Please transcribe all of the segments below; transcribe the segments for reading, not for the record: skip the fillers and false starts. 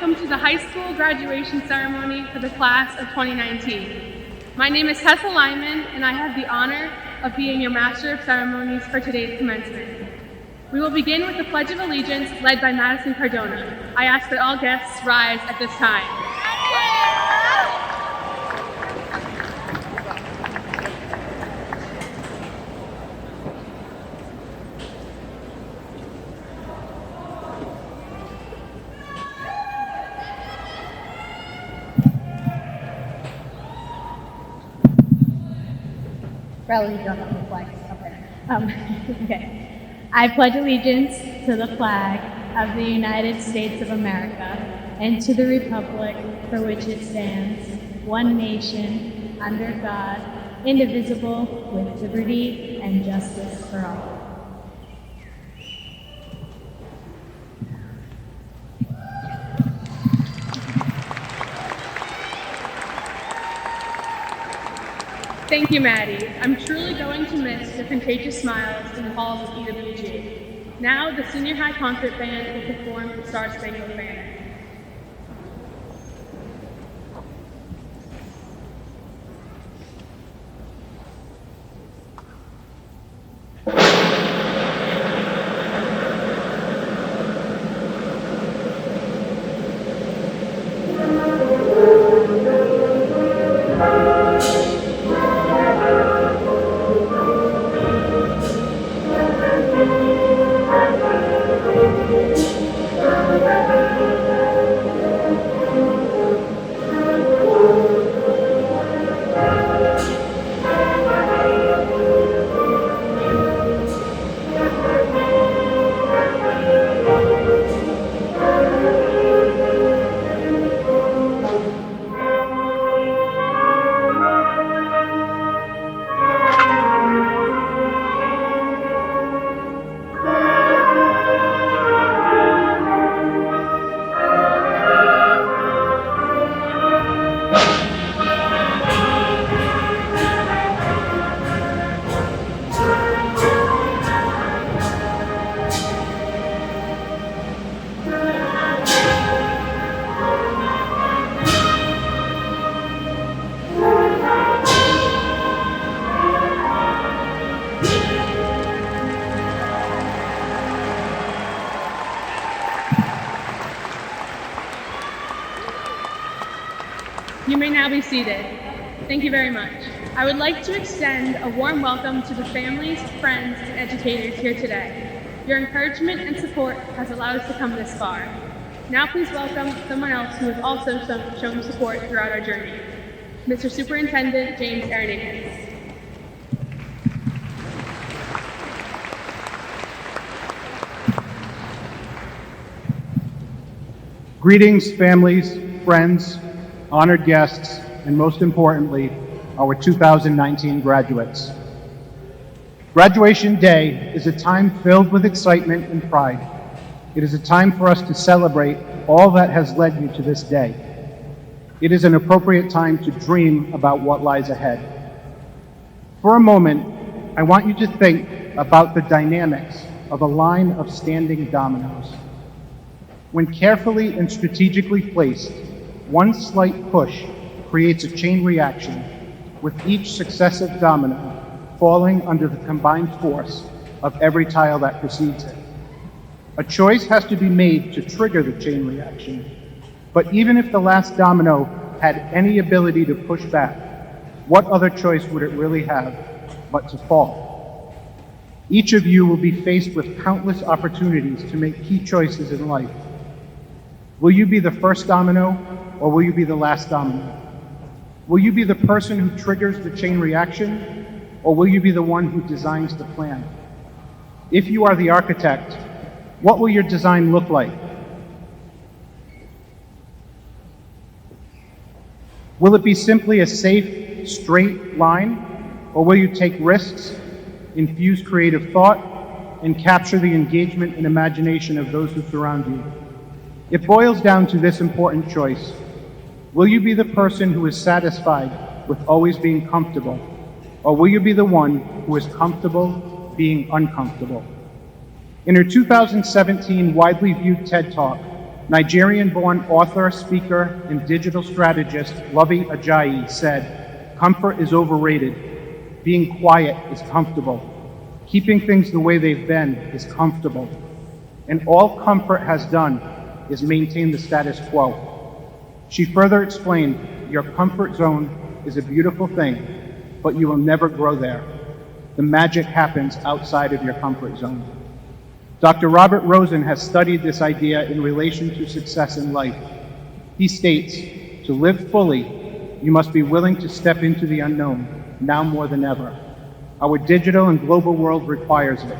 welcome to the high school graduation ceremony for the class of 2019. My name is Tessa Lyman, and I have the honor of being your Master of Ceremonies for today's commencement. We will begin with the Pledge of Allegiance led by Madison Cardona. I ask that all guests rise at this time. Probably don't have the flag up there. Okay. I pledge allegiance to the flag of the United States of America and to the republic for which it stands, one nation, under God, indivisible, with liberty and justice for all. Thank you, Maddie. I'm truly going to miss the contagious smiles in the halls of EWG. Now, the Senior High Concert Band will perform the Star Spangled Banner. You may now be seated. Thank you very much. I would like to extend a warm welcome to the families, friends, and educators here today. Your encouragement and support has allowed us to come this far. Now please welcome someone else who has also shown support throughout our journey. Mr. Superintendent James Arenagus. Greetings, families, friends, honored guests, and most importantly, our 2019 graduates. Graduation Day is a time filled with excitement and pride. It is a time for us to celebrate all that has led you to this day. It is an appropriate time to dream about what lies ahead. For a moment, I want you to think about the dynamics of a line of standing dominoes. When carefully and strategically placed, one slight push creates a chain reaction, with each successive domino falling under the combined force of every tile that precedes it. A choice has to be made to trigger the chain reaction, but even if the last domino had any ability to push back, what other choice would it really have but to fall? Each of you will be faced with countless opportunities to make key choices in life. Will you be the first domino, or will you be the last domino? Will you be the person who triggers the chain reaction, or will you be the one who designs the plan? If you are the architect, what will your design look like? Will it be simply a safe, straight line, or will you take risks, infuse creative thought, and capture the engagement and imagination of those who surround you? It boils down to this important choice. Will you be the person who is satisfied with always being comfortable, or will you be the one who is comfortable being uncomfortable? In her 2017 widely viewed TED Talk, Nigerian-born author, speaker, and digital strategist Lovey Ajayi said, "Comfort is overrated. Being quiet is comfortable. Keeping things the way they've been is comfortable. And all comfort has done is maintain the status quo." She further explained, "Your comfort zone is a beautiful thing, but you will never grow there. The magic happens outside of your comfort zone." Dr. Robert Rosen has studied this idea in relation to success in life. He states, "To live fully, you must be willing to step into the unknown, now more than ever. Our digital and global world requires it.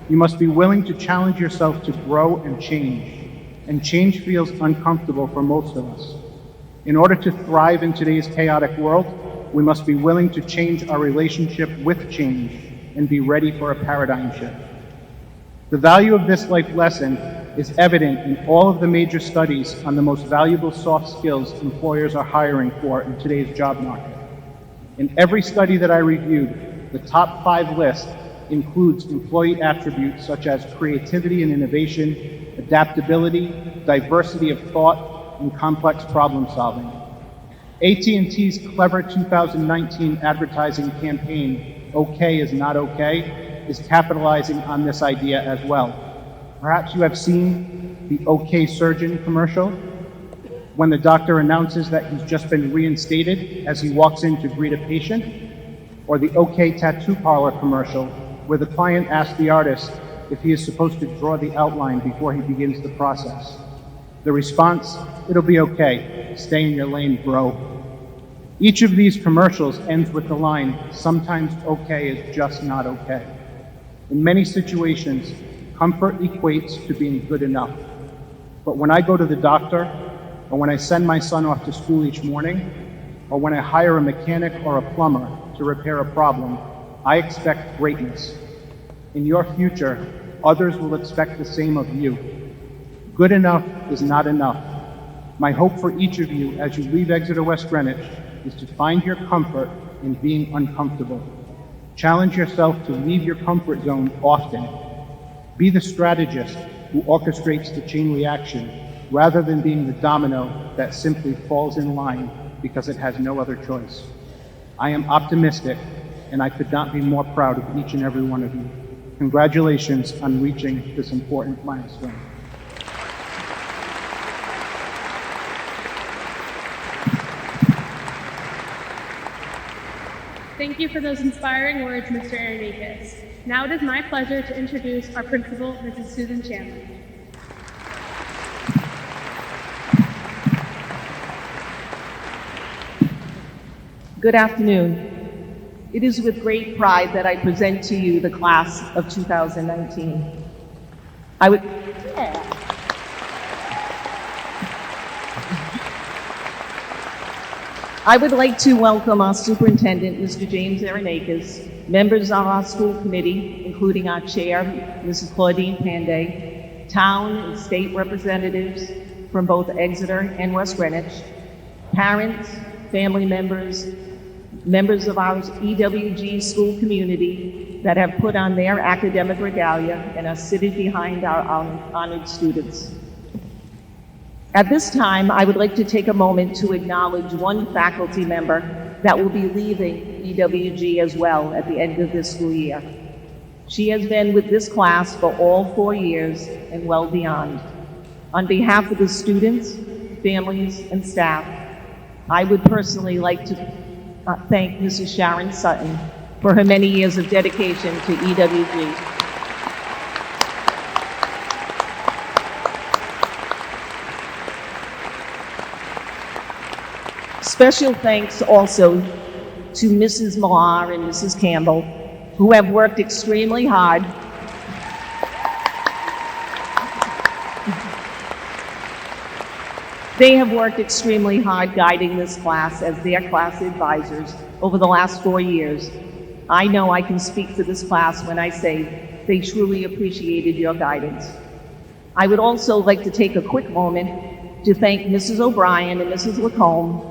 You must be willing to challenge yourself to grow and change feels uncomfortable for most of us. In order to thrive in today's chaotic world, we must be willing to change our relationship with change and be ready for a paradigm shift." The value of this life lesson is evident in all of the major studies on the most valuable soft skills employers are hiring for in today's job market. In every study that I reviewed, the top 5 list includes employee attributes such as creativity and innovation, adaptability, diversity of thought, and complex problem solving. AT&T's clever 2019 advertising campaign, "Okay is not okay," is capitalizing on this idea as well. Perhaps you have seen the "OK Surgeon" commercial, when the doctor announces that he's just been reinstated as he walks in to greet a patient, or the "OK Tattoo Parlor" commercial, where the client asks the artist if he is supposed to draw the outline before he begins the process. The response, "It'll be okay. Stay in your lane, bro." Each of these commercials ends with the line, "Sometimes okay is just not okay." In many situations, comfort equates to being good enough. But when I go to the doctor, or when I send my son off to school each morning, or when I hire a mechanic or a plumber to repair a problem, I expect greatness. In your future, others will expect the same of you. Good enough is not enough. My hope for each of you as you leave Exeter-West Greenwich is to find your comfort in being uncomfortable. Challenge yourself to leave your comfort zone often. Be the strategist who orchestrates the chain reaction rather than being the domino that simply falls in line because it has no other choice. I am optimistic, and I could not be more proud of each and every one of you. Congratulations on reaching this important milestone. Thank you for those inspiring words, Mr. Arenikis. Now it is my pleasure to introduce our principal, Mrs. Susan Chandler. Good afternoon. It is with great pride that I present to you the class of 2019. I would like to welcome our superintendent, Mr. James Arenikis, members of our school committee, including our chair, Mrs. Claudine Panday, town and state representatives from both Exeter and West Greenwich, parents, family members, members of our EWG school community that have put on their academic regalia and are sitting behind our honored students. At this time, I would like to take a moment to acknowledge one faculty member that will be leaving EWG as well at the end of this school year. She has been with this class for all 4 years and well beyond. On behalf of the students, families, and staff, I would personally like to thank Mrs. Sharon Sutton for her many years of dedication to EWG. Special thanks also to Mrs. Millar and Mrs. Campbell, who have worked extremely hard They have worked extremely hard guiding this class as their class advisors over the last 4 years. I know I can speak for this class when I say they truly appreciated your guidance. I would also like to take a quick moment to thank Mrs. O'Brien and Mrs. Lacombe.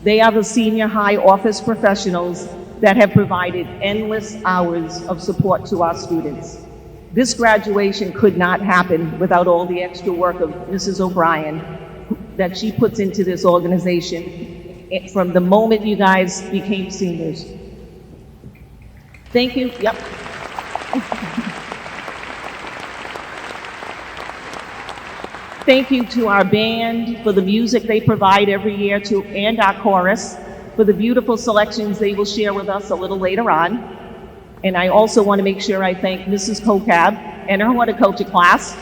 They are the senior high office professionals that have provided endless hours of support to our students. This graduation could not happen without all the extra work of Mrs. O'Brien that she puts into this organization from the moment you guys became seniors. Thank you. Yep. Thank you to our band for the music they provide every year and our chorus for the beautiful selections they will share with us a little later on. And I also want to make sure I thank Mrs. Kokab and her horticulture class,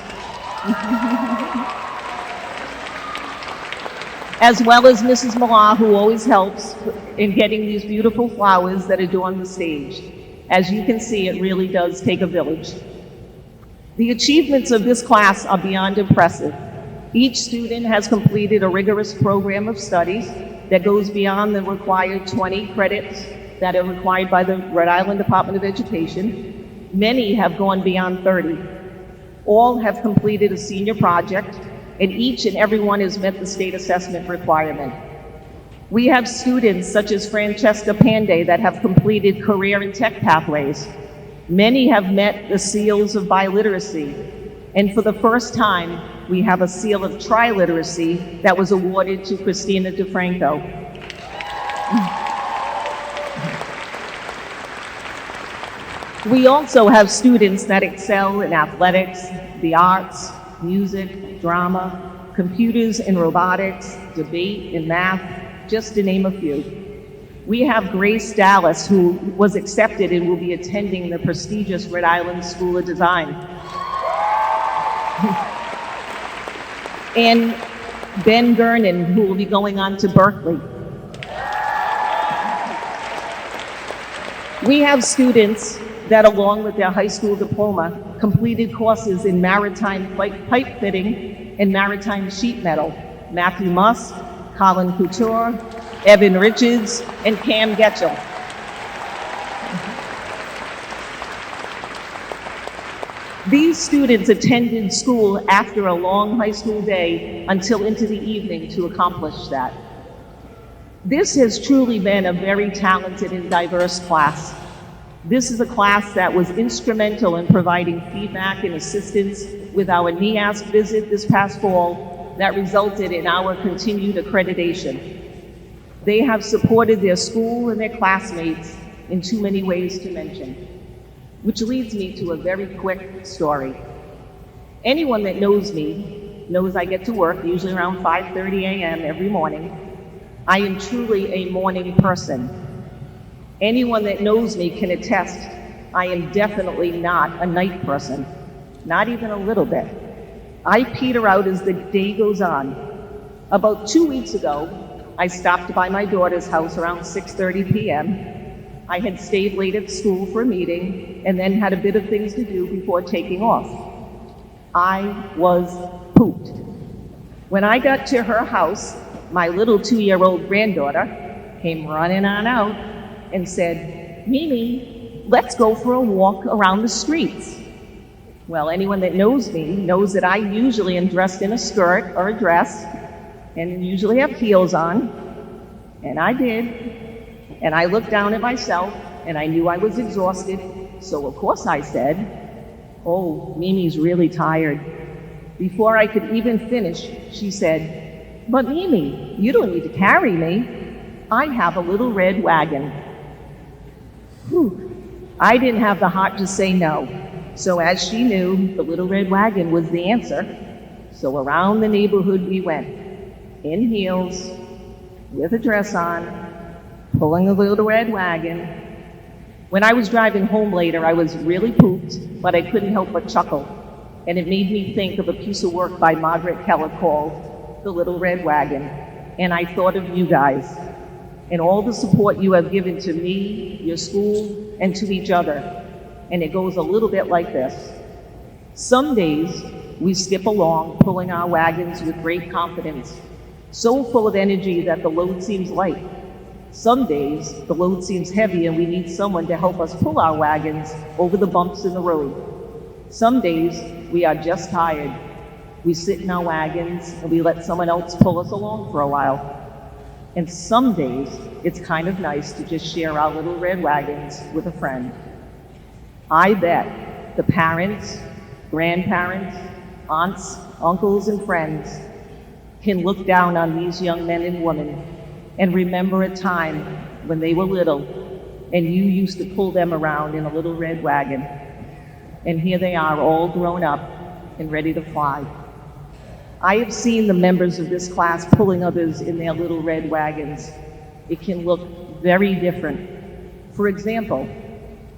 as well as Mrs. Millar, who always helps in getting these beautiful flowers that adorn the stage. As you can see, it really does take a village. The achievements of this class are beyond impressive. Each student has completed a rigorous program of studies that goes beyond the required 20 credits that are required by the Rhode Island Department of Education. Many have gone beyond 30. All have completed a senior project, and each and every one has met the state assessment requirement. We have students such as Francesca Panday that have completed career and tech pathways. Many have met the seals of biliteracy, and for the first time, we have a seal of triliteracy that was awarded to Christina DeFranco. We also have students that excel in athletics, the arts, music, drama, computers and robotics, debate and math, just to name a few. We have Grace Dallas, who was accepted and will be attending the prestigious Rhode Island School of Design. And Ben Gernon, who will be going on to Berkeley. We have students that, along with their high school diploma, completed courses in maritime pipe fitting and maritime sheet metal. Matthew Musk, Colin Couture, Evan Richards, and Cam Getchell. These students attended school after a long high school day until into the evening to accomplish that. This has truly been a very talented and diverse class. This is a class that was instrumental in providing feedback and assistance with our NEASC visit this past fall that resulted in our continued accreditation. They have supported their school and their classmates in too many ways to mention. Which leads me to a very quick story. Anyone that knows me knows I get to work usually around 5:30 a.m. every morning. I am truly a morning person. Anyone that knows me can attest I am definitely not a night person, not even a little bit. I peter out as the day goes on. About 2 weeks ago, I stopped by my daughter's house around 6:30 p.m. I had stayed late at school for a meeting and then had a bit of things to do before taking off. I was pooped. When I got to her house, my little 2-year-old granddaughter came running on out and said, "Mimi, let's go for a walk around the streets." Well, anyone that knows me knows that I usually am dressed in a skirt or a dress and usually have heels on, and I did. And I looked down at myself, and I knew I was exhausted, so of course I said, "Oh, Mimi's really tired." Before I could even finish, she said, "But Mimi, you don't need to carry me. I have a little red wagon." Whew. I didn't have the heart to say no, so as she knew, the little red wagon was the answer. So around the neighborhood we went, in heels, with a dress on, pulling a little red wagon. When I was driving home later, I was really pooped, but I couldn't help but chuckle. And it made me think of a piece of work by Margaret Keller called The Little Red Wagon. And I thought of you guys and all the support you have given to me, your school, and to each other. And it goes a little bit like this. Some days we skip along, pulling our wagons with great confidence, so full of energy that the load seems light. Some days, the load seems heavy and we need someone to help us pull our wagons over the bumps in the road. Some days, we are just tired. We sit in our wagons and we let someone else pull us along for a while. And some days, it's kind of nice to just share our little red wagons with a friend. I bet the parents, grandparents, aunts, uncles, and friends can look down on these young men and women and remember a time when they were little and you used to pull them around in a little red wagon. And here they are, all grown up and ready to fly. I have seen the members of this class pulling others in their little red wagons. It can look very different. For example,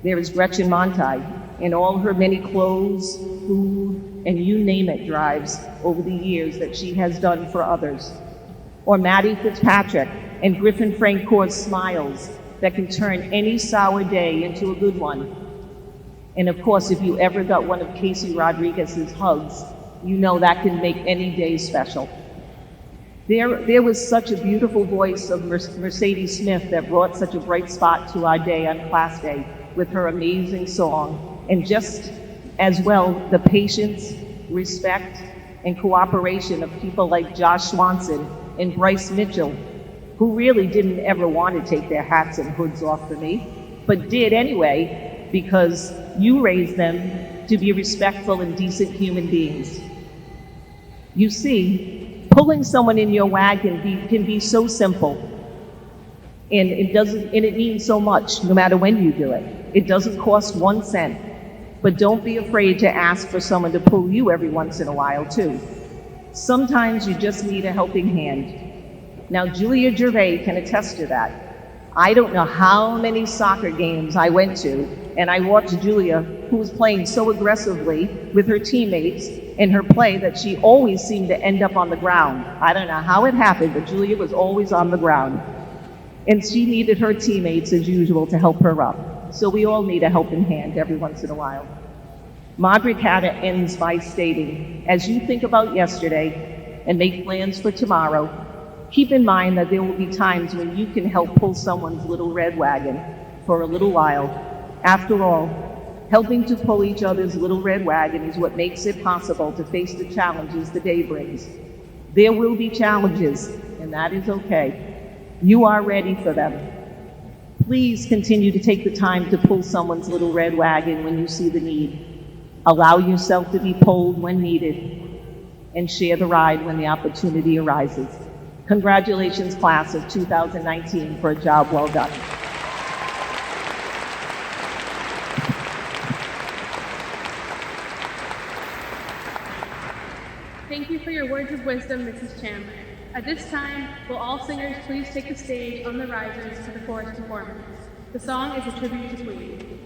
there is Gretchen Montag and all her many clothes, food, and you name it drives over the years that she has done for others. Or Maddie Fitzpatrick and Griffin Francourt's smiles that can turn any sour day into a good one. And of course, if you ever got one of Casey Rodriguez's hugs, you know that can make any day special. There was such a beautiful voice of Mercedes Smith that brought such a bright spot to our day on class day with her amazing song, and just as well the patience, respect, and cooperation of people like Josh Swanson and Bryce Mitchell, who really didn't ever want to take their hats and hoods off for me, but did anyway because you raised them to be respectful and decent human beings. You see, pulling someone in your wagon can be so simple, and it means so much no matter when you do it. It doesn't cost 1 cent, but don't be afraid to ask for someone to pull you every once in a while too. Sometimes you just need a helping hand. Now, Julia Gervais can attest to that. I don't know how many soccer games I went to, and I watched Julia, who was playing so aggressively with her teammates in her play that she always seemed to end up on the ground. I don't know how it happened, but Julia was always on the ground. And she needed her teammates, as usual, to help her up. So we all need a helping hand every once in a while. Margaret Hatter ends by stating, as you think about yesterday and make plans for tomorrow, keep in mind that there will be times when you can help pull someone's little red wagon for a little while. After all, helping to pull each other's little red wagon is what makes it possible to face the challenges the day brings. There will be challenges, and that is okay. You are ready for them. Please continue to take the time to pull someone's little red wagon when you see the need. Allow yourself to be pulled when needed, and share the ride when the opportunity arises. Congratulations, class of 2019, for a job well done. Thank you for your words of wisdom, Mrs. Chandler. At this time, will all singers please take the stage on the risers for the chorus performance. The song is a tribute to Queen.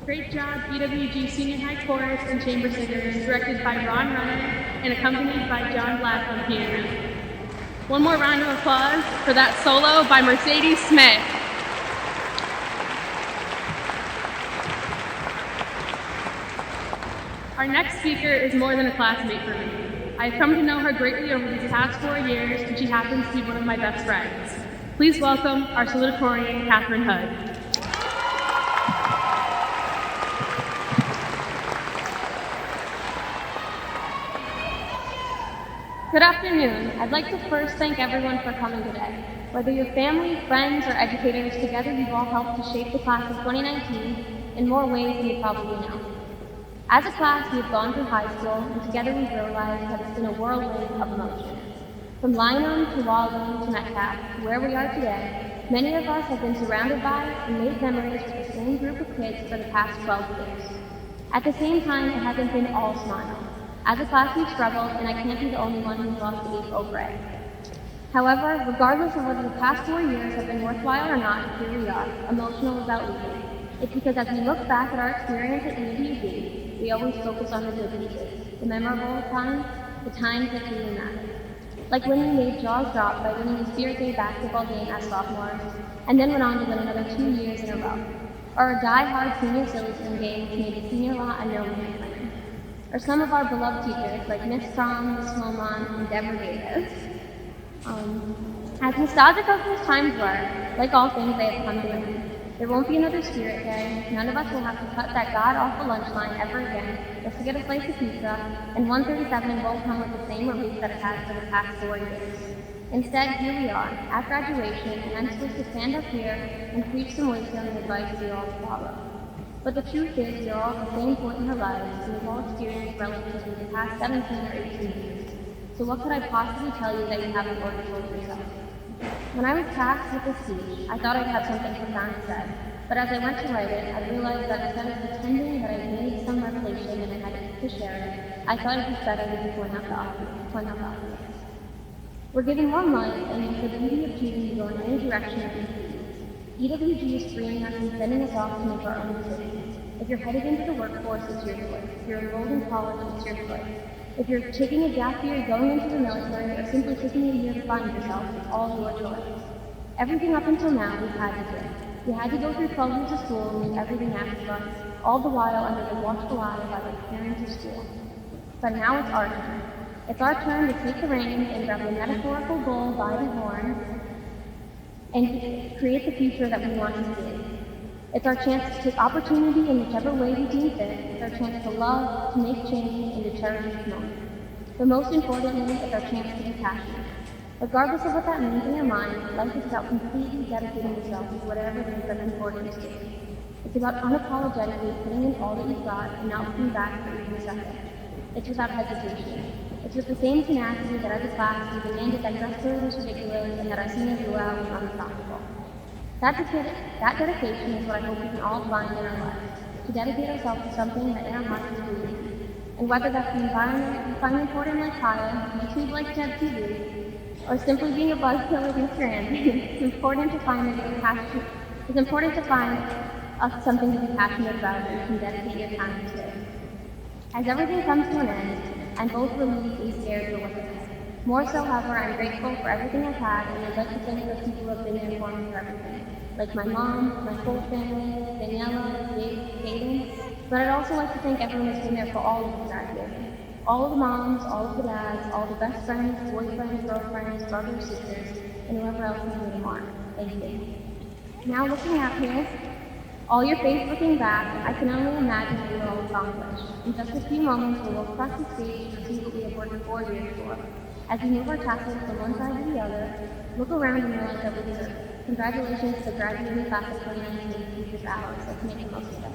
Great job, BWG Senior High Chorus and Chamber Singers, directed by Ron Runner and accompanied by John Black on piano. One more round of applause for that solo by Mercedes Smith. Our next speaker is more than a classmate for me. I've come to know her greatly over these past 4 years, and she happens to be one of my best friends. Please welcome our salutatorian, Catherine Hudd. Good afternoon. I'd like to first thank everyone for coming today. Whether you're family, friends, or educators, together you've all helped to shape the class of 2019 in more ways than you probably know. As a class, we have gone through high school, and together we've realized that it's been a whirlwind of emotions. From Lynham to Walden to Metcalf to where we are today, many of us have been surrounded by and made memories with the same group of kids for the past 12 years. At the same time, it hasn't been all smiles. As a class, we've struggled, and I can't be the only one who's lost a leaf over it. However, regardless of whether the past 4 years have been worthwhile or not, here we are, emotional about leaving. It's because as we look back at our experience at UWG, we always focus on the good pieces, the memorable times, the times that truly matter. Like when we made jaws drop by winning the Spirit Day basketball game as sophomores, and then went on to win another 2 years in a row. Or a die-hard senior Salutatorian game which made the senior law a no-man's land. Or some of our beloved teachers like Miss Tom, Miss Wilmon, and Deborah Davis. As nostalgic as those times were, like all things, they have come to an end. There won't be another Spirit Day. None of us will have to cut that god-awful lunch line ever again just to get a slice of pizza, and 137 won't come with the same relief that it has for the past 4 years. Instead, here we are, at graduation, and I'm supposed to stand up here and preach some wisdom and advice for you all to follow. But the truth is, we are all at the same point in our lives, and we've all experienced relatively the past 17 or 18 years. So what could I possibly tell you that you haven't already told yourself? When I was tasked with this speech, I thought I'd have something profound to say. But as I went to write it, I realized that instead of pretending that I made some revelation and I had to share it, I thought it'd be better to point out the obvious. We're given one life, and with the beauty of choosing to go in any direction that we please. EWG is freeing us and sending us off to make our own decisions. If you're headed into the workforce, it's your choice. If you're enrolled in college, it's your choice. If you're taking a gap year, going into the military, or simply taking a year to find yourself, it's all your choice. Everything up until now, we've had to do. We had to go through 12 years of school and do everything asked of us, all the while under the watchful eye of our parents of school. But now it's our turn. It's our turn to take the reins and grab the metaphorical bull by the horn and create the future that we want to see. It's our chance to take opportunity in whichever way we deem fit. It's our chance to love, to make change, and to cherish each moment. But most importantly, it's our chance to be passionate. Regardless of what that means in your mind, life is about completely dedicating yourself to whatever it is that's important to you. It's about unapologetically putting in all that you've got and not looking back for even a second. It's without hesitation. It's with the same tenacity that as a class we demanded that dress code was ridiculous and that our senior duo was unstoppable. That dedication is what I hope we can all find in our lives, to dedicate ourselves to something that in our hearts is pleasing. And whether that's the environment we find important like Kyle, YouTube like Ted TV, or simply being a buzzkill like Mr. Andy, it's important to find something to be passionate about that you can dedicate your time to. As everything comes to an end, I'm both relieved and scared for what's ahead. More so, however, I'm grateful for everything I've had, and I'd like to thank the people who have been there for me for everything. Like my mom, my whole family, Daniela, Dave, Hayden. But I'd also like to thank everyone who's been there for all of us graduating. All of the moms, all of the dads, all the best friends, boyfriends, girlfriends, brothers, sisters, and whoever else has made a mark. Thank you. Now looking out here, all your face looking back, I can only imagine what you will all accomplish. In just a few moments, we will across the stage to see what we have worked 4 years for. As we move our tassels from one side to the other, look around and realize that we deserve it. Congratulations to the graduating class of 2019. Future's ours. Let's make the most of it.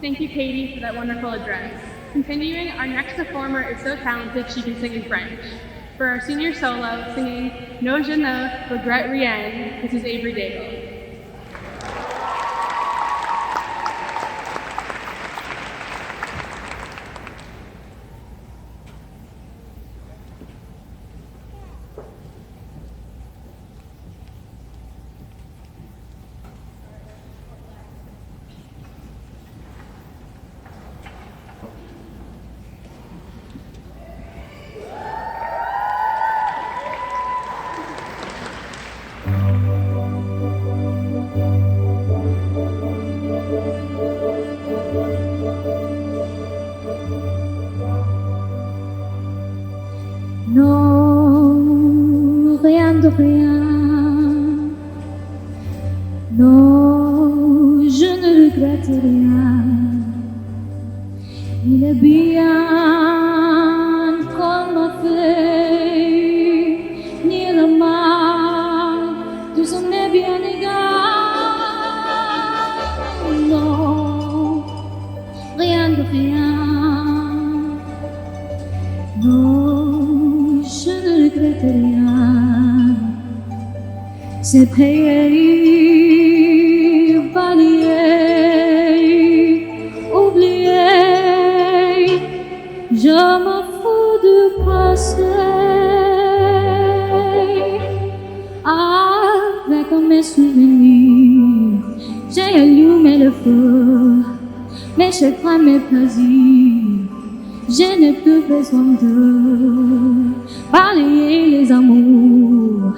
Thank you, Katie, for that wonderful address. Continuing, our next performer is so talented she can sing in French. For our senior solo, singing No Je ne regrette rien, this is Avery Daigle. Non, rien de rien. Non, je ne regrette rien. Il est bien qu'on m'a fait, ni le mal, tout s'en est bien égal. Non, rien de rien. Non, je ne regrette rien. C'est payé, balayé, oublié. Je m'en fous du passé. Avec mes souvenirs, j'ai allumé le feu. Mes chagrins, mes plaisirs, je n'ai plus besoin de balayer les amours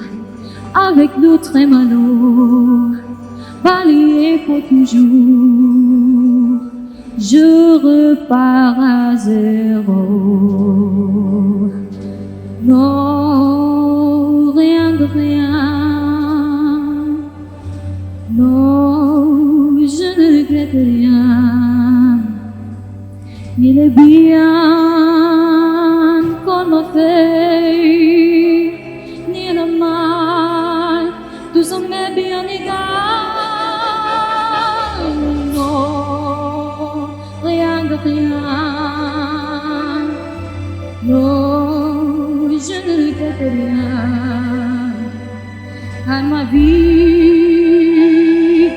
avec le trémolo, balayer pour toujours. Je repars à zéro. Non, rien de rien. Non, je ne regrette rien. Il est bien qu'on m'a fait, ni le mal, tout s'en est bien égal. Non, rien de rien. Non, je ne regrette rien. À ma vie,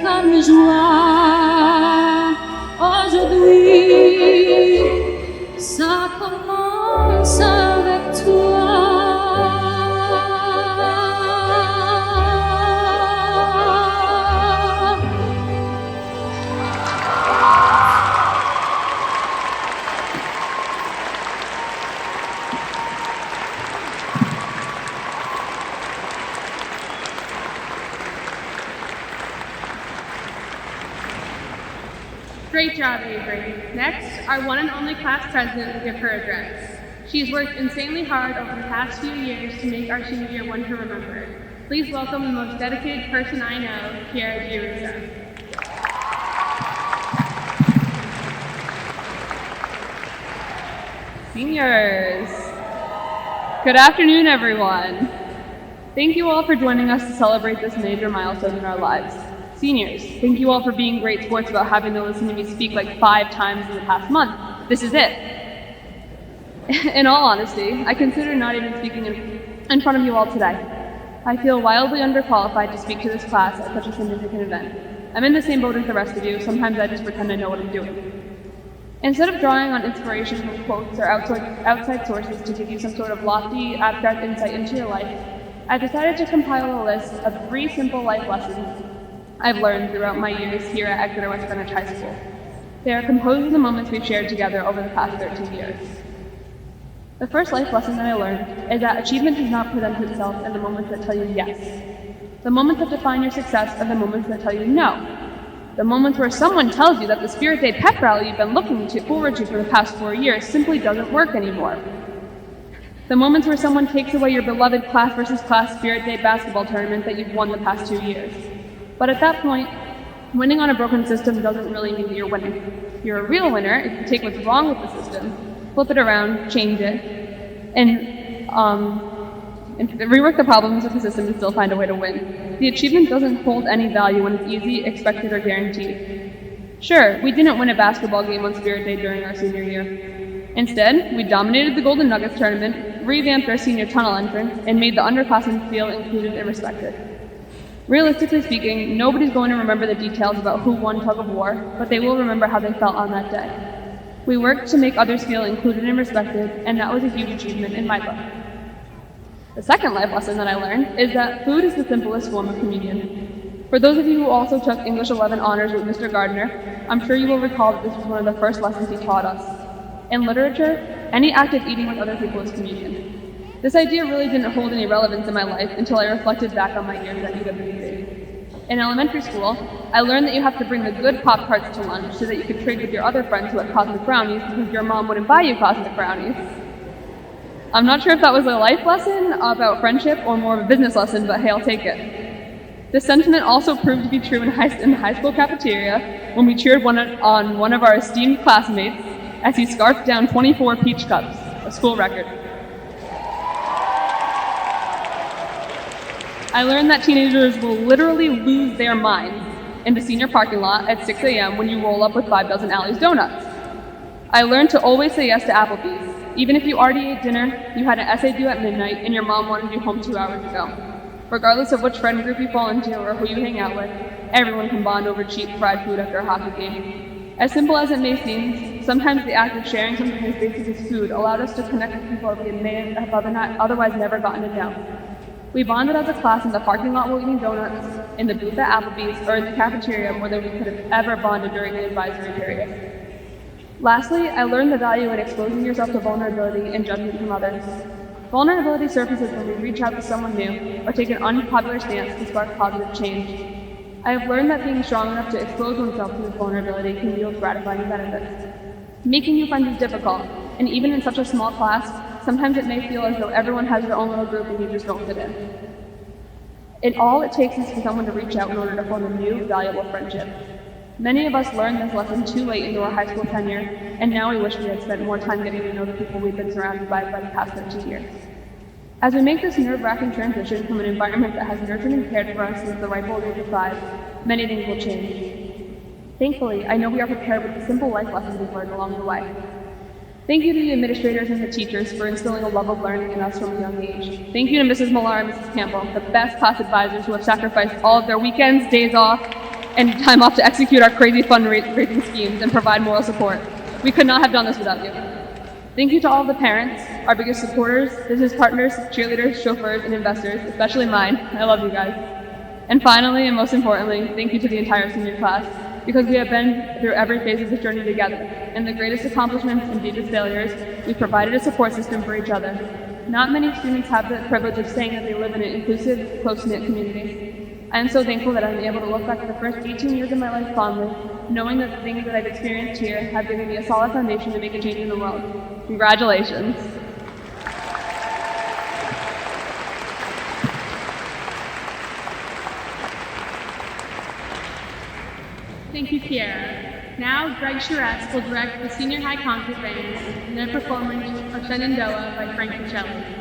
calme joie, aujourd'hui, ça commence avec toi. Great job, Avery. Next, our one and only class president will give her address. She's worked insanely hard over the past few years to make our senior year one to remember. Please welcome the most dedicated person I know, Kiara Girusa. Seniors, good afternoon, everyone. Thank you all for joining us to celebrate this major milestone in our lives. Seniors, thank you all for being great sports about having to listen to me speak like 5 times in the past month. This is it. In all honesty, I consider not even speaking in front of you all today. I feel wildly underqualified to speak to this class at such a significant event. I'm in the same boat as the rest of you. Sometimes I just pretend I know what I'm doing. Instead of drawing on inspiration from quotes or outside sources to give you some sort of lofty, abstract insight into your life, I've decided to compile a list of 3 simple life lessons I've learned throughout my years here at Exeter-West Greenwich High School. They are composed of the moments we've shared together over the past 13 years. The first life lesson that I learned is that achievement does not present itself in the moments that tell you yes. The moments that define your success are the moments that tell you no. The moments where someone tells you that the Spirit Day pep rally you've been looking forward to for the past 4 years simply doesn't work anymore. The moments where someone takes away your beloved class versus class Spirit Day basketball tournament that you've won the past 2 years. But at that point, winning on a broken system doesn't really mean that you're winning. You're a real winner if you take what's wrong with the system, flip it around, change it, and rework the problems of the system and still find a way to win. The achievement doesn't hold any value when it's easy, expected, or guaranteed. Sure, we didn't win a basketball game on Spirit Day during our senior year. Instead, we dominated the Golden Nuggets tournament, revamped our senior tunnel entrance, and made the underclassmen feel included and respected. Realistically speaking, nobody's going to remember the details about who won tug of war, but they will remember how they felt on that day. We worked to make others feel included and respected, and that was a huge achievement in my book. The second life lesson that I learned is that food is the simplest form of communion. For those of you who also took English 11 honors with Mr. Gardner, I'm sure you will recall that this was one of the first lessons he taught us. In literature, any act of eating with other people is communion. This idea really didn't hold any relevance in my life until I reflected back on my years at UWC. In elementary school, I learned that you have to bring the good Pop-Tarts to lunch so that you could trade with your other friends who had cosmic brownies because your mom wouldn't buy you cosmic brownies. I'm not sure if that was a life lesson about friendship or more of a business lesson, but hey, I'll take it. This sentiment also proved to be true in the high school cafeteria when we cheered on one of our esteemed classmates as he scarfed down 24 peach cups, a school record. I learned that teenagers will literally lose their minds in the senior parking lot at 6 a.m. when you roll up with 5 dozen Alley's donuts. I learned to always say yes to Applebee's, even if you already ate dinner, you had an essay due at midnight, and your mom wanted you home 2 hours ago. Regardless of which friend group you fall into or who you hang out with, everyone can bond over cheap fried food after a hockey game. As simple as it may seem, sometimes the act of sharing something as basic as food allowed us to connect with people that we may have otherwise never gotten to know. We bonded as a class in the parking lot while eating donuts, in the booth at Applebee's, or in the cafeteria more than we could have ever bonded during the advisory period. Lastly, I learned the value in exposing yourself to vulnerability and judgment from others. Vulnerability surfaces when we reach out to someone new or take an unpopular stance to spark positive change. I have learned that being strong enough to expose oneself to this vulnerability can yield gratifying benefits. Making new friends is difficult, and even in such a small class, sometimes it may feel as though everyone has their own little group and you just don't fit in. All it takes is for someone to reach out in order to form a new, valuable friendship. Many of us learned this lesson too late into our high school tenure, and now we wish we had spent more time getting to know the people we've been surrounded by the past 13 years. As we make this nerve-wracking transition from an environment that has nurtured and cared for us since the ripe old age of 5, many things will change. Thankfully, I know we are prepared with the simple life lessons we've learned along the way. Thank you to the administrators and the teachers for instilling a love of learning in us from a young age. Thank you to Mrs. Millar and Mrs. Campbell, the best class advisors who have sacrificed all of their weekends, days off, and time off to execute our crazy fundraising schemes and provide moral support. We could not have done this without you. Thank you to all of the parents, our biggest supporters, business partners, cheerleaders, chauffeurs, and investors, especially mine. I love you guys. And finally, and most importantly, thank you to the entire senior class, because we have been through every phase of this journey together. And the greatest accomplishments and deepest failures, we've provided a support system for each other. Not many students have the privilege of saying that they live in an inclusive, close-knit community. I am so thankful that I'm able to look back at the first 18 years of my life fondly, knowing that the things that I've experienced here have given me a solid foundation to make a change in the world. Congratulations. Thank you, Kiara. Now, Greg Shiretz will direct the Senior High Concert Band in their performance of Shenandoah by Frank Pacelli.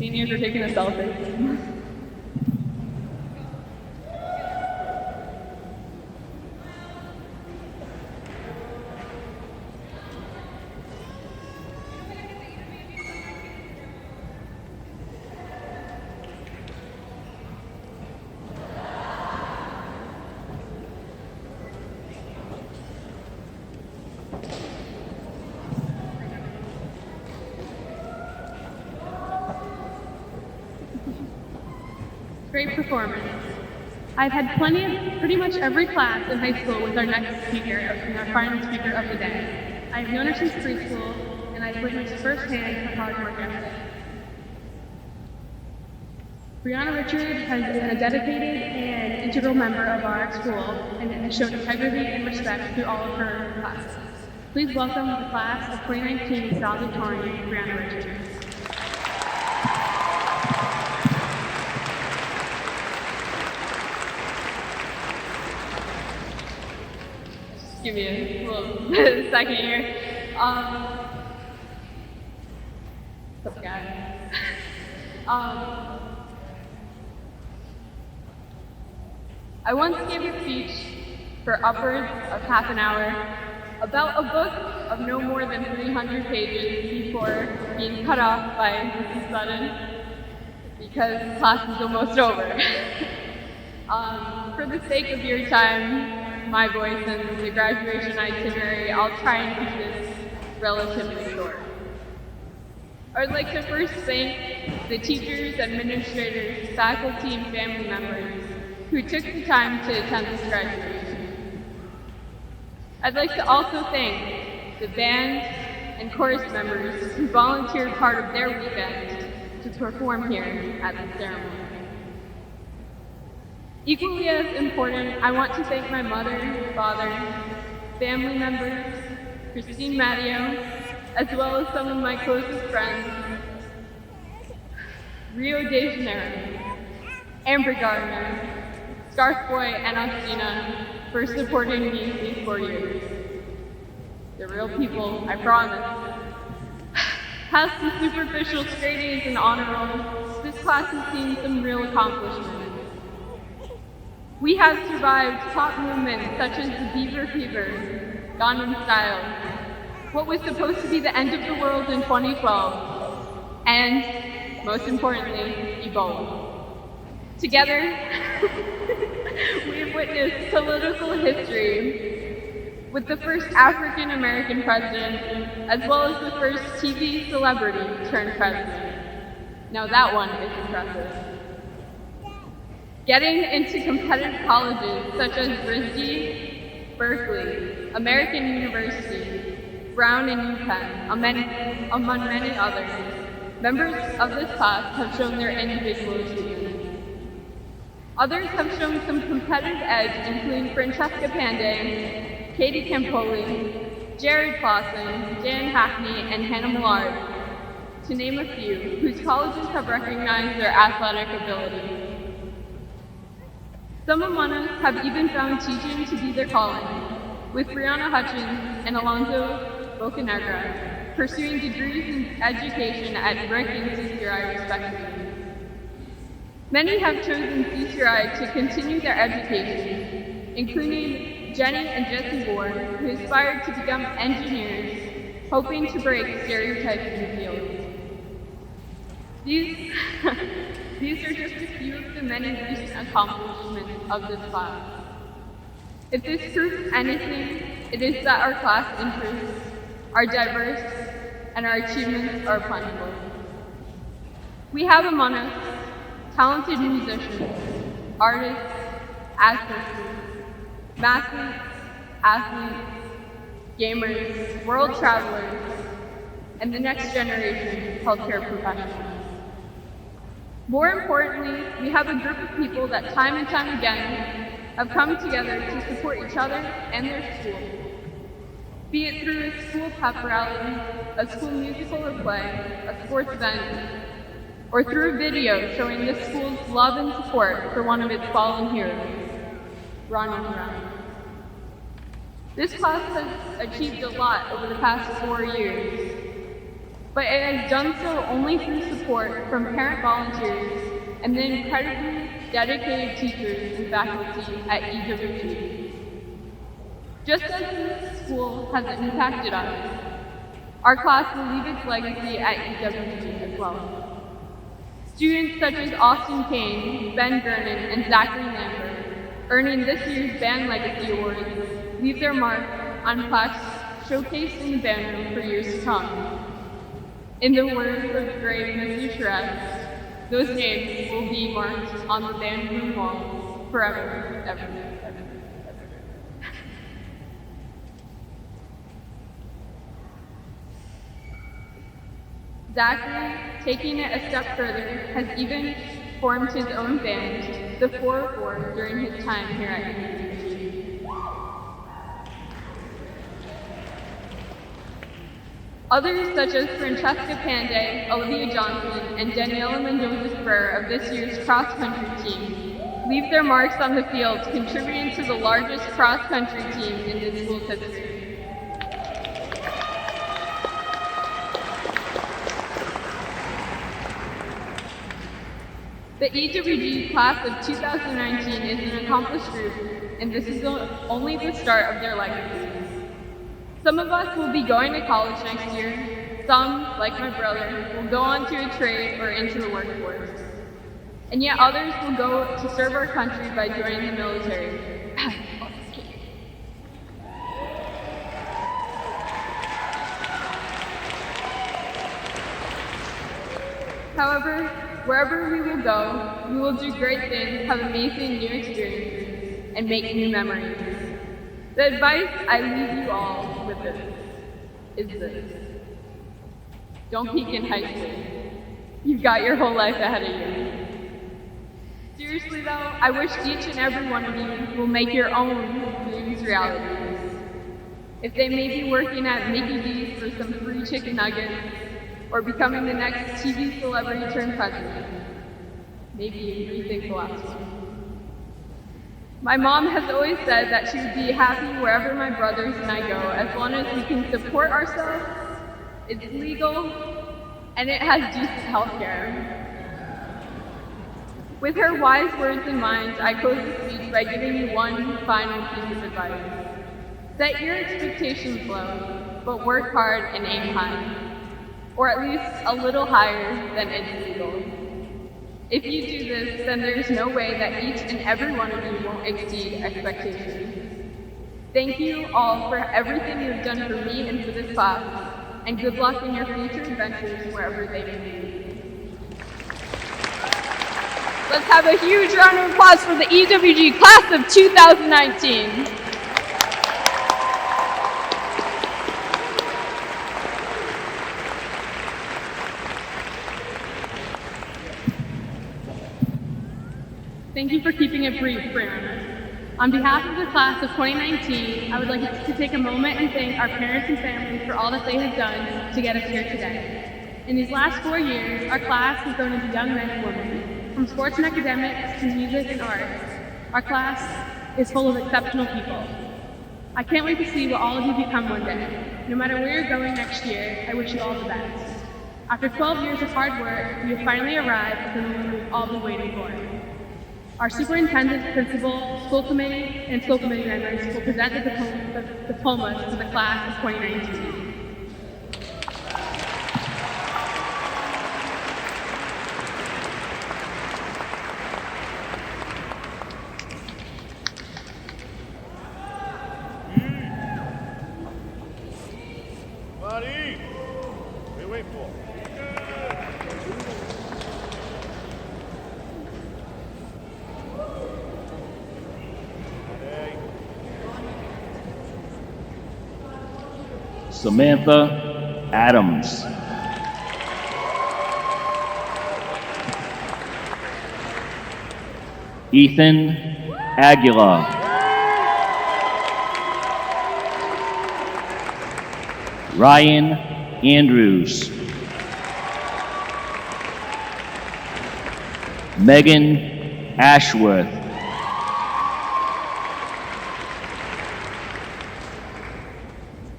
Seniors are taking a selfie. Great performance. I've had pretty much every class in high school with our next speaker, and our final speaker of the day. I've known her since preschool, and I've witnessed firsthand her hard work ethic. Brianna Richard has been a dedicated and integral member of our school and has shown integrity and respect through all of her classes. Please welcome the class of 2019 Salutatorian, Brianna Richard. Give me a little second here. What's up, guys? I once gave a speech for upwards of half an hour about a book of no more than 300 pages before being cut off by Mrs. Sutton because class is almost over. For the sake of your time, my voice, and the graduation itinerary, I'll try and keep this relatively short. I would like to first thank the teachers, administrators, faculty, and family members who took the time to attend this graduation. I'd like to also thank the band and chorus members who volunteered part of their weekend to perform here at the ceremony. Equally as important, I want to thank my mother, father, family members, Christine Matteo, as well as some of my closest friends, Rio de Janeiro, Amber Gardner, Scarf Boy, and Austina for supporting me these 4 years. They're real people, I promise. Past the superficial straight A's and honor rolls, this class has seen some real accomplishments. We have survived top movements such as the Beaver Fever, Gangnam Style, what was supposed to be the end of the world in 2012, and, most importantly, Ebola. Together, we have witnessed political history with the first African American president, as well as the first TV celebrity turned president. Now that one is impressive. Getting into competitive colleges such as RISD, Berkeley, American University, Brown, and UPenn, among many others, members of this class have shown their individual achievements. Others have shown some competitive edge, including Francesca Pandey, Katie Campoli, Jared Clausen, Jan Hackney, and Hannah Millard, to name a few, whose colleges have recognized their athletic ability. Some among us have even found teaching to be their calling, with Brianna Hutchins and Alonzo Bocanegra pursuing degrees in education at Brick and CCRI respectively. Many have chosen CCRI to continue their education, including Jenny and Jesse Ward, who aspired to become engineers, hoping to break stereotypes in the field. These are just a few of the many recent accomplishments of this class. If this proves anything, it is that our class interests are diverse and our achievements are plentiful. We have among us talented musicians, artists, actresses, athletes, gamers, world travelers, and the next generation healthcare professionals. More importantly, we have a group of people that time and time again have come together to support each other and their school. Be it through a school pep rally, a school musical or play, a sports event, or through a video showing this school's love and support for one of its fallen heroes, Ronald Brown. This class has achieved a lot over the past 4 years. but it has done so only through support from parent volunteers and the incredibly dedicated teachers and faculty at EWG. Just as this school has impacted us, our class will leave its legacy at EWG as well. Students such as Austin Kane, Ben Gernon, and Zachary Lambert, earning this year's Band Legacy Awards, leave their mark on plaques showcased in the band room for years to come. In the words of the great Mr. Shrek, those names will be marked on the band room walls forever, ever, ever, ever. Zachary, taking it a step further, has even formed his own band, the 404, during his time here at UNCG. Others, such as Francesca Panday, Olivia Johnson, and Daniela Mendoza-Spur of this year's cross-country team, leave their marks on the field, contributing to the largest cross-country team in this school's history. The EWG class of 2019 is an accomplished group, and this is only the start of their legacy. Some of us will be going to college next year. Some, like my brother, will go on to a trade or into the workforce. And yet others will go to serve our country by joining the military. However, wherever we will go, we will do great things, have amazing new experiences, and make new memories. The advice I leave you all with is this. Don't peak in high school. You've got your whole life ahead of you. Seriously though, I wish each and every one of you will make your own dreams realities. If they may be working at Mickey D's for some free chicken nuggets, or becoming the next TV celebrity turned president, maybe you rethink the last one. My mom has always said that she would be happy wherever my brothers and I go, as long as we can support ourselves, it's legal, and it has decent health care. With her wise words in mind, I close the speech by giving you one final piece of advice. Set your expectations low, but work hard and aim high. Or at least a little higher than is legal. If you do this, then there's no way that each and every one of you won't exceed expectations. Thank you all for everything you've done for me and for this class, and good luck in your future adventures wherever they may lead. Let's have a huge round of applause for the EWG class of 2019. Thank you for keeping it brief, Brianna. On behalf of the class of 2019, I would like to take a moment and thank our parents and families for all that they have done to get us here today. In these last 4 years, our class has grown into young men and women. From sports and academics to music and arts, our class is full of exceptional people. I can't wait to see what all of you become one day. No matter where you're going next year, I wish you all the best. After 12 years of hard work, we have finally arrived at the moment we've all been waiting for. Our superintendent, principal, school committee, and school committee members will present the diplomas to the class of 2019. Buddy, what are you waiting for? Samantha Adams. Ethan Aguilar. Ryan Andrews. Megan Ashworth.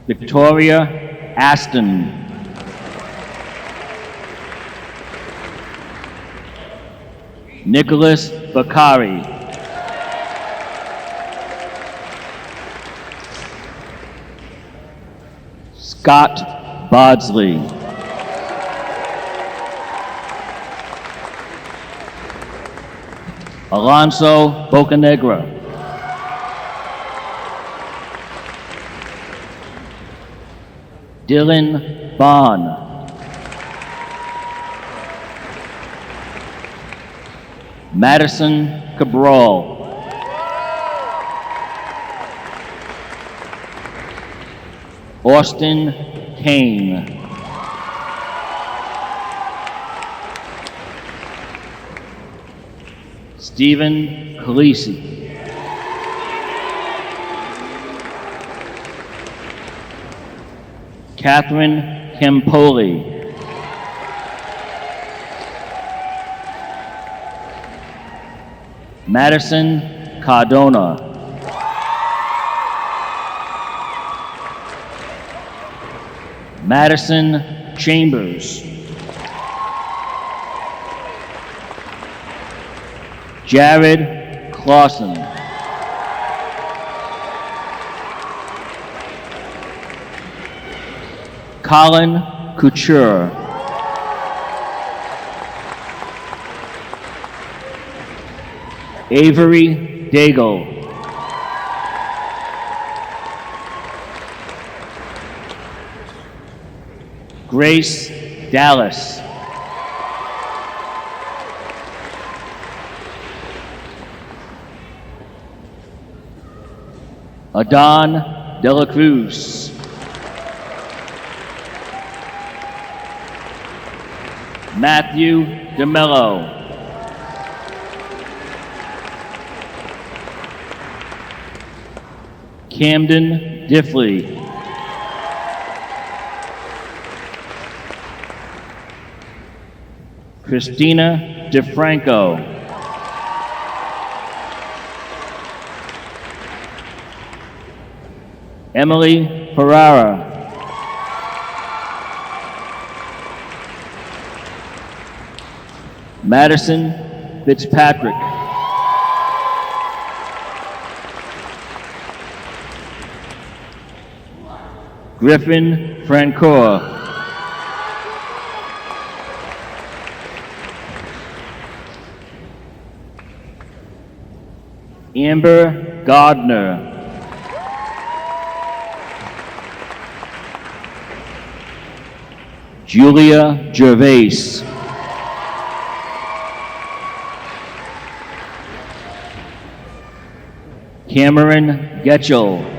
Victoria Aston. Nicholas Bakari. Scott Bardsley. Alonso Bocanegra. Dylan Bond. Madison Cabral. Austin Kane. Stephen Calisi. Catherine Campoli. Madison Cardona. Madison Chambers. Jared Clausen. Colin Couture. Avery Daigle. Grace Dallas. Adon De La Cruz. Matthew DeMello. Camden Diffley. Christina DeFranco. Emily Ferrara. Madison Fitzpatrick. Griffin Francoeur. Amber Gardner. Julia Gervais. Cameron Getchell.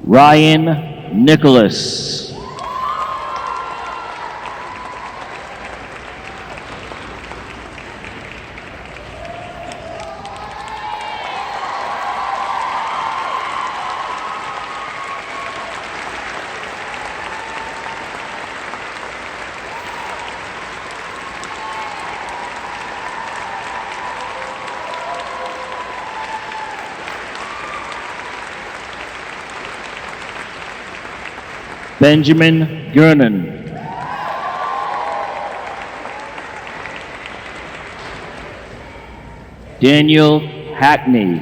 Ryan Nicholas. Benjamin Gernon. Daniel Hackney.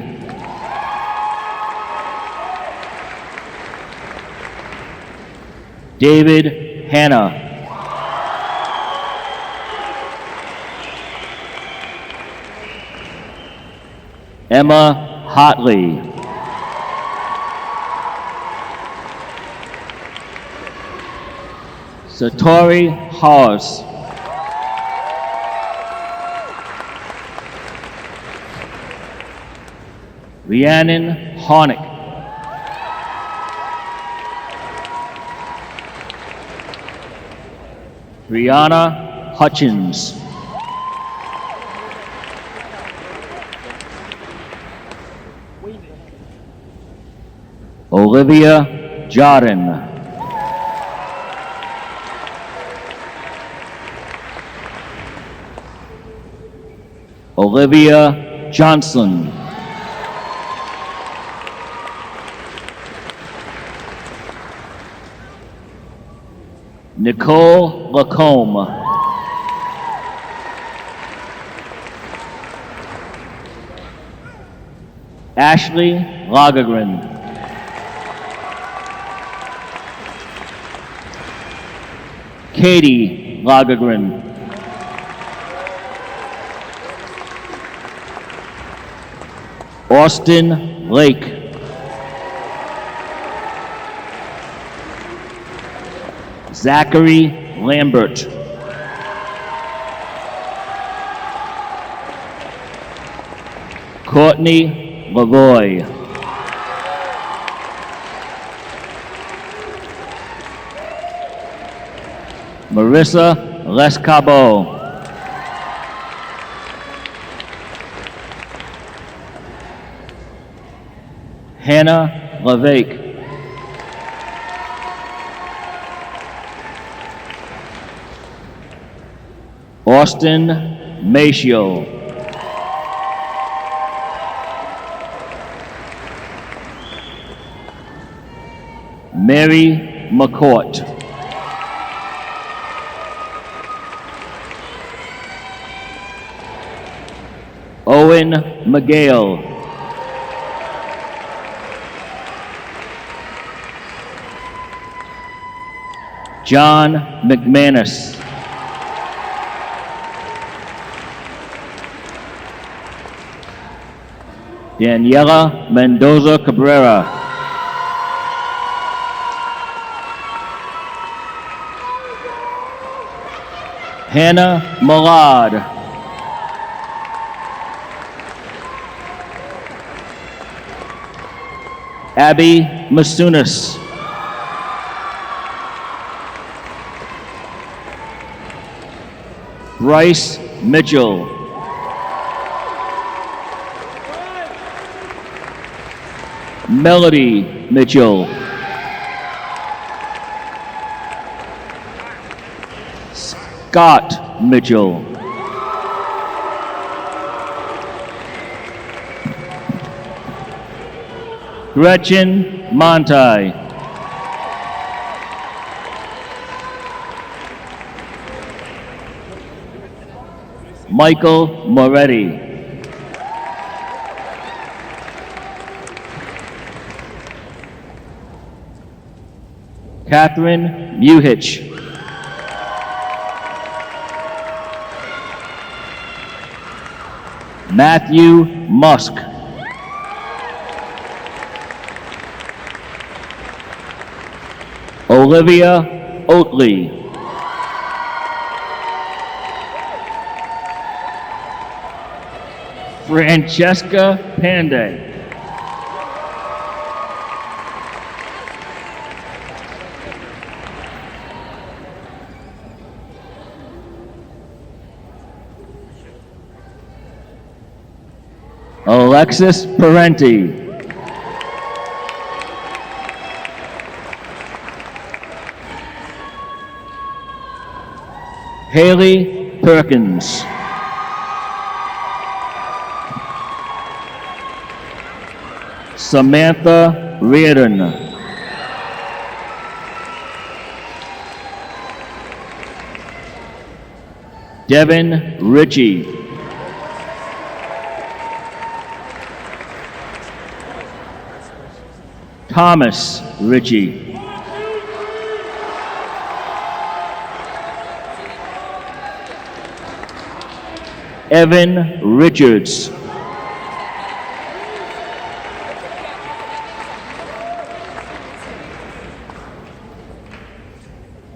David Hanna. Emma Hotley. Satori Hawes. Rhiannon Hornick. Brianna Hutchins. Olivia Jordan. Olivia Johnson. Nicole Lacombe. Ashley Lagergren. Katie Lagergren. Austin Lake. Zachary Lambert. Courtney Lavoy. Marissa Lescabo. Hannah LaVake. Austin Macio. Mary McCourt. Owen McGale. John McManus. Daniela Mendoza Cabrera. Hannah Malad. Abby Masunas. Bryce Mitchell. Melody Mitchell. Scott Mitchell. Gretchen Montai. Michael Moretti. Catherine Muhich. Matthew Musk. Olivia Oatley. Francesca Panday. Alexis Parenti. Haley Perkins. Samantha Reardon. Devin Ritchie. Thomas Ritchie. Evan Richards.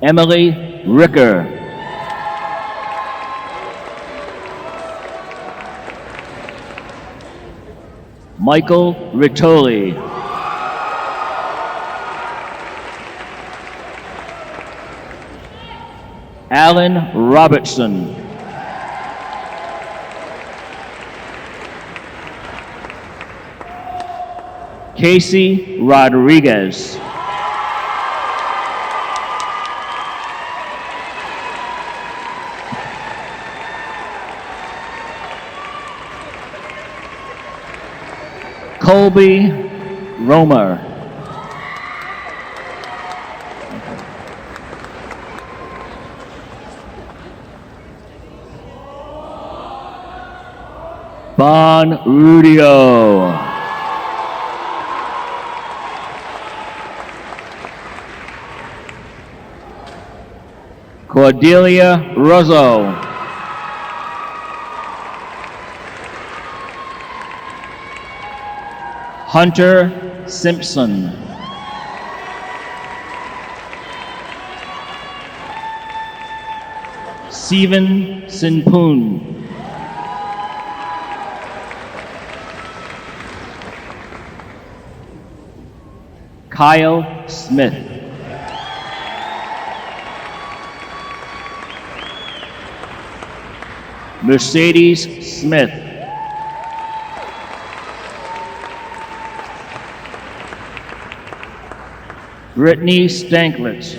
Emily Ricker. Michael Rittoli. Alan Robertson. Casey Rodriguez. Colby Romer. Bon Rudio. Cordelia Rosso. Hunter Simpson. Steven Sinpoon. Kyle Smith. Mercedes Smith. Brittany Stanklitz.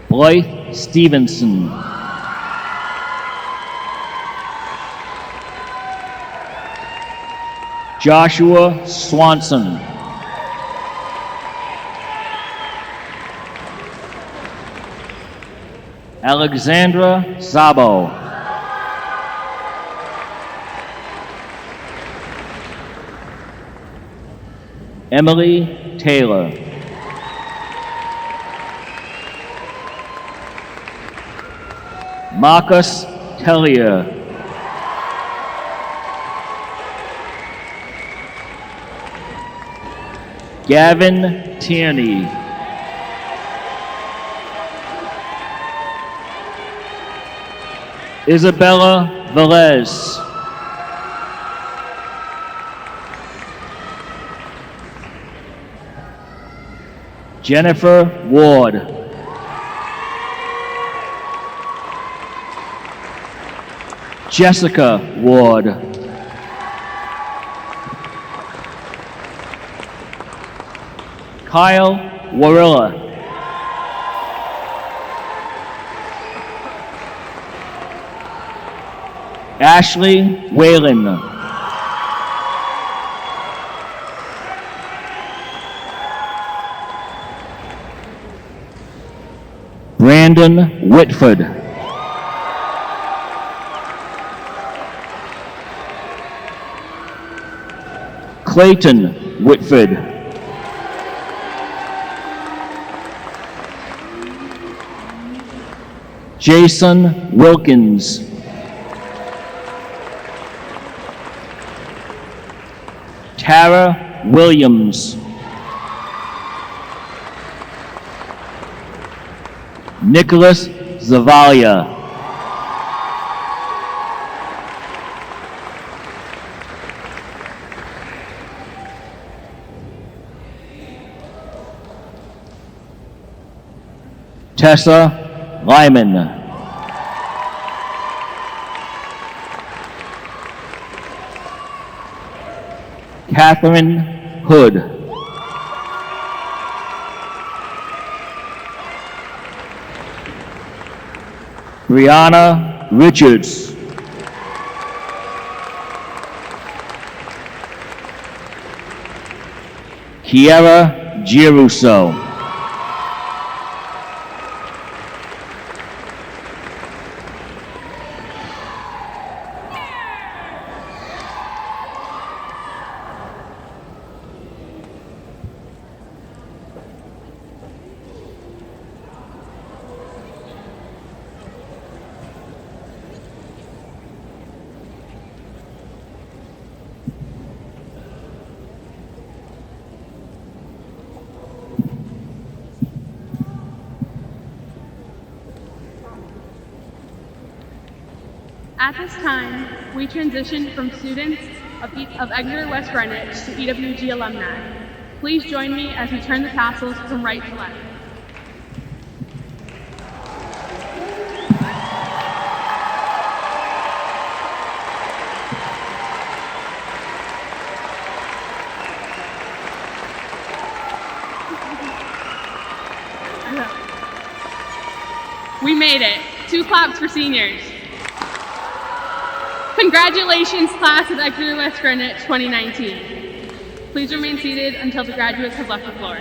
Blythe Stevenson. Joshua Swanson. Alexandra Zabo. Emily Taylor. Marcus Tellier. Gavin Tierney. Isabella Velez. Jennifer Ward. Jessica Ward. Kyle Warilla. Ashley Whalen. Brandon Whitford. Clayton Whitford. Jason Wilkins. Tara Williams. Nicholas Zavalia. Tessa Lyman. Catherine Hood. Brianna Richards. Kiera Giruso. At this time, we transition from students of Exeter-West Greenwich to EWG alumni. Please join me as we turn the tassels from right to left. We made it. 2 claps for seniors. Congratulations, class of Exeter-West Greenwich 2019. Please remain seated until the graduates have left the floor.